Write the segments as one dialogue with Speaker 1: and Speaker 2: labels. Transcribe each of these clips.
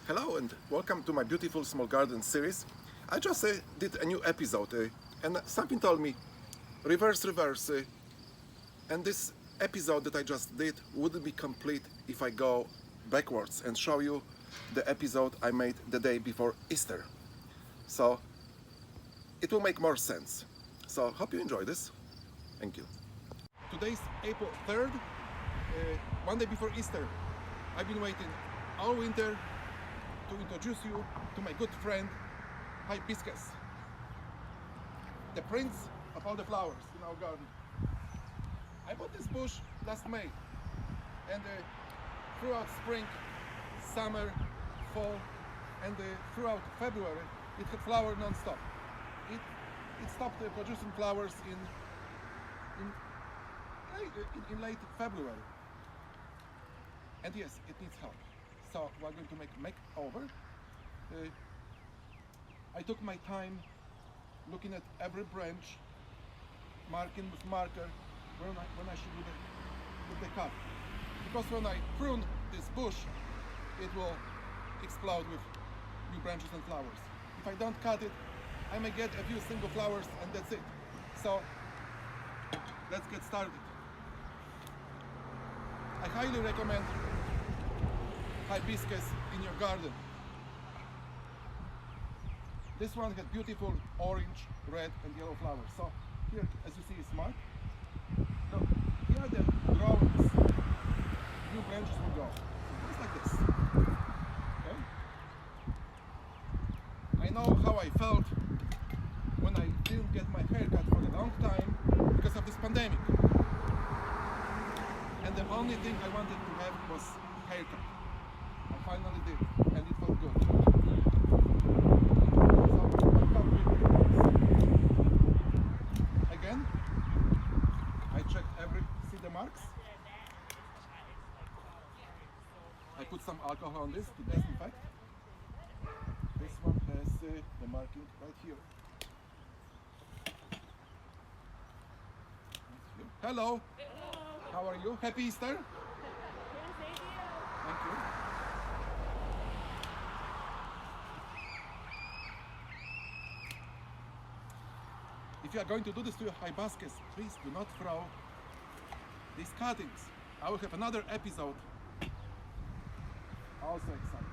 Speaker 1: Hello and welcome to my beautiful small garden series. I just did a new episode and something told me reverse, and this episode that I just did wouldn't be complete if I go backwards and show you the episode I made the day before Easter. So it will make more sense. So hope you enjoy this. Thank you. Today's April 3rd, one day before Easter. I've been waiting all winter to introduce you to my good friend Hibiscus, the prince of all the flowers in our garden. I bought this bush last May, and throughout spring, summer, fall, and throughout February it had flower non-stop. It stopped producing flowers in late February, and yes, it needs help. So we're going to make makeover. I took my time looking at every branch, marking with marker when I should do the cut. Because when I prune this bush, it will explode with new branches and flowers. If I don't cut it, I may get a few single flowers and that's it. So let's get started. I highly recommend hibiscus in your garden. This one had beautiful orange, red and yellow flowers. So here, as you see, is marked. So here are the drawings. New branches will go. Just like this. Okay? I know how I felt when I didn't get my hair cut for a long time because of this pandemic. And the only thing I wanted to have was haircut. I finally did, and it felt good. So, again, I checked see the marks. I put some alcohol on this to disinfect. This one has the marking right here. Hello. How are you? Happy Easter? Thank you. If you are going to do this to your hibiscus, please do not throw these cuttings. I will have another episode. Also excited.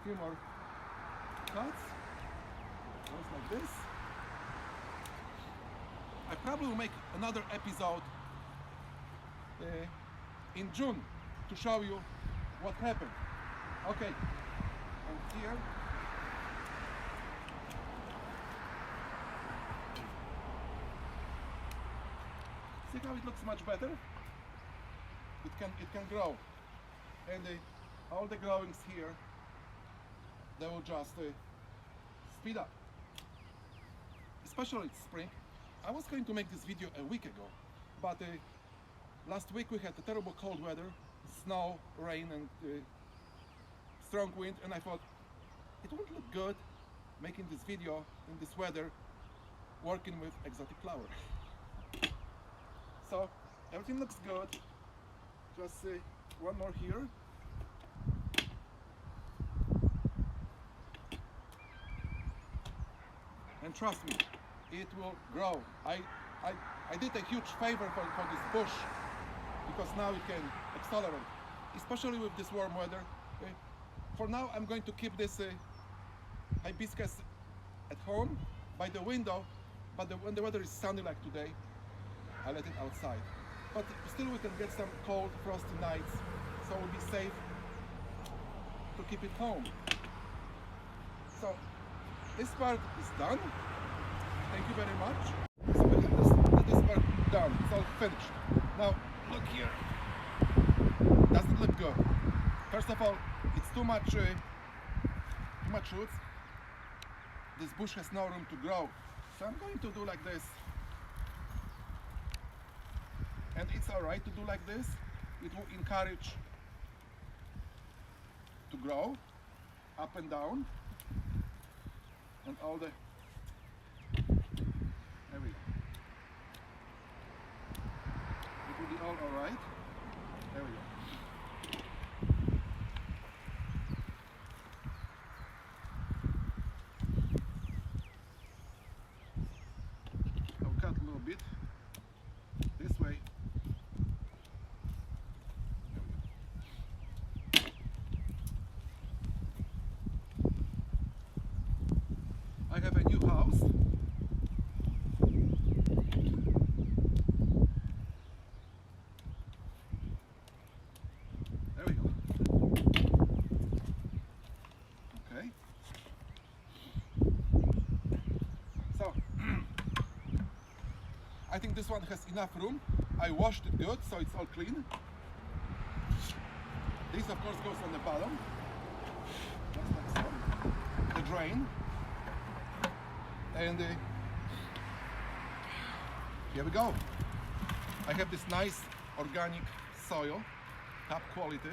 Speaker 1: A few more cuts. Just like this. I probably will make another episode in June to show you what happened. Okay, and here see how it looks much better. It can grow, and all the growings here, they will just speed up. Especially spring. I was going to make this video a week ago, but last week we had a terrible cold weather, snow, rain and strong wind, and I thought it wouldn't look good making this video in this weather working with exotic flower. So everything looks good. Just one more here. And trust me, it will grow. I did a huge favor for this bush because now it can accelerate, especially with this warm weather. For now, I'm going to keep this hibiscus at home by the window, but when the weather is sunny like today, I let it outside. But still we can get some cold, frosty nights, so we'll be safe to keep it home. So this part is done. Thank you very much. So we have this part done. It's all finished. Now look here. Doesn't look good. First of all, it's too much roots. This bush has no room to grow. So I'm going to do like this. And it's alright to do like this. It will encourage to grow up and down. And all the, there we go. It will be all alright. compost. There we go. Okay. So I think this one has enough room. I washed it good, so it's all clean. This of course goes on the bottom, just like so, the drain. And here we go. I have this nice organic soil, top quality.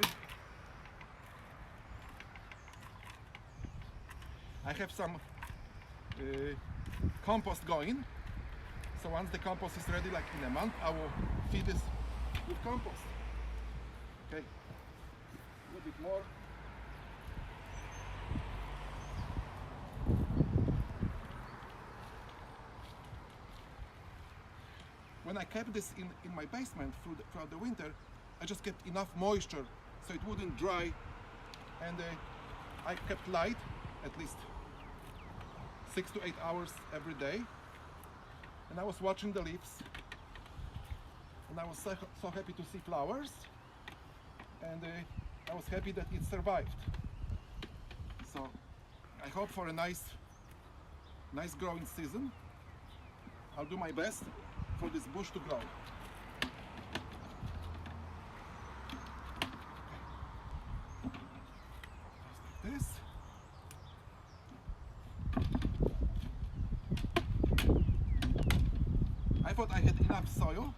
Speaker 1: I have some compost going. So once the compost is ready, like in a month, I will feed this with compost. Okay, a little bit more. When I kept this in my basement throughout the winter, I just kept enough moisture so it wouldn't dry, and I kept light at least 6 to 8 hours every day, and I was watching the leaves, and I was so happy to see flowers, and I was happy that it survived. So I hope for a nice growing season. I'll do my best for this bush to grow. Just like this. I thought I had enough soil.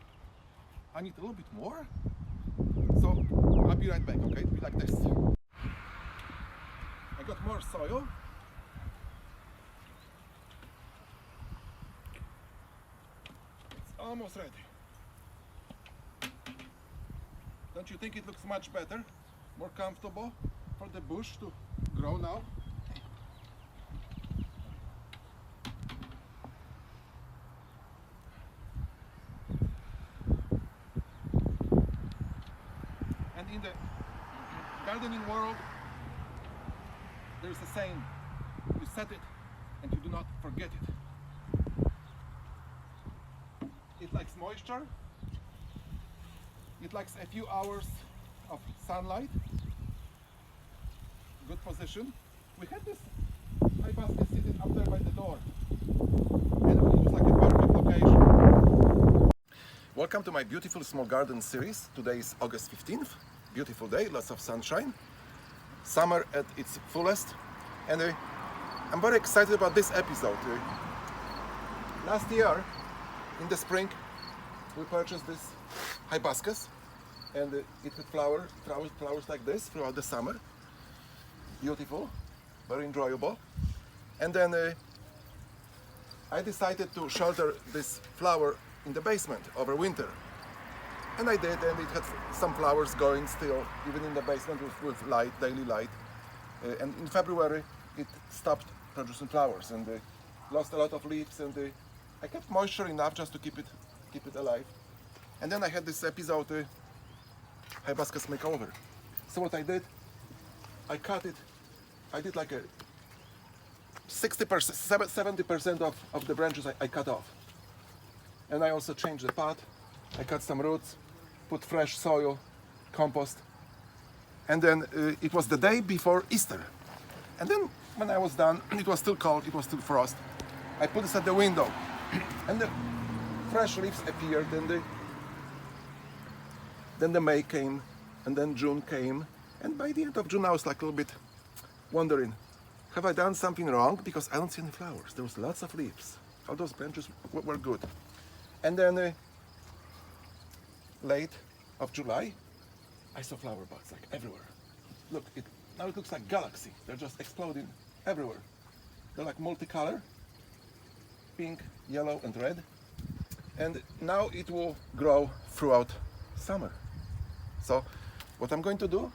Speaker 1: I need a little bit more. So I'll be right back, okay? It'll be like this. I got more soil. Almost ready. Don't you think it looks much better? More comfortable for the bush to grow now? And in the gardening world, there's a saying, you set it and you do not forget it. It likes moisture, it likes a few hours of sunlight, good position. We had this hibiscus sitting up there by the door, and it was like a perfect location. Welcome to my beautiful small garden series. Today is August 15th, beautiful day, lots of sunshine, summer at its fullest, and I'm very excited about this episode. Last year, in the spring, we purchased this hibiscus, and it had flowers like this throughout the summer. Beautiful, very enjoyable. And then I decided to shelter this flower in the basement over winter. And I did, and it had some flowers going still, even in the basement with light, daily light. And in February, it stopped producing flowers and lost a lot of leaves, and I kept moisture enough just to keep it alive. And then I had this episode, hibiscus makeover. So what I did, I cut it. I did like a 60%, 70% of the branches I cut off. And I also changed the pot. I cut some roots, put fresh soil, compost. And then it was the day before Easter. And then when I was done, it was still cold, it was still frost. I put this at the window. And the fresh leaves appeared, and then the May came, and then June came, and by the end of June I was like a little bit wondering, have I done something wrong? Because I don't see any flowers. There was lots of leaves. All those branches were good. And then late of July, I saw flower buds like everywhere. Look, now it looks like galaxy. They're just exploding everywhere. They're like multicolor, pink, yellow, and red. And now it will grow throughout summer. So what I'm going to do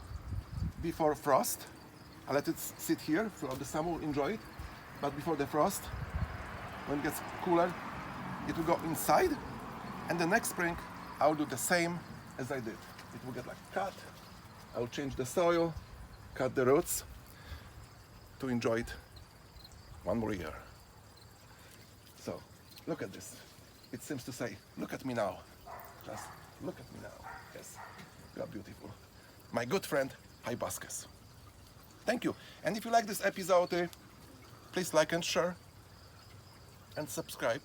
Speaker 1: before frost, I let it sit here throughout the summer, enjoy it. But before the frost, when it gets cooler, it will go inside. And the next spring, I'll do the same as I did. It will get like cut. I'll change the soil, cut the roots to enjoy it one more year. Look at this. It seems to say, look at me now. Just look at me now. Yes, you are beautiful. My good friend, Hibiscus. Thank you. And if you like this episode, please like and share and subscribe.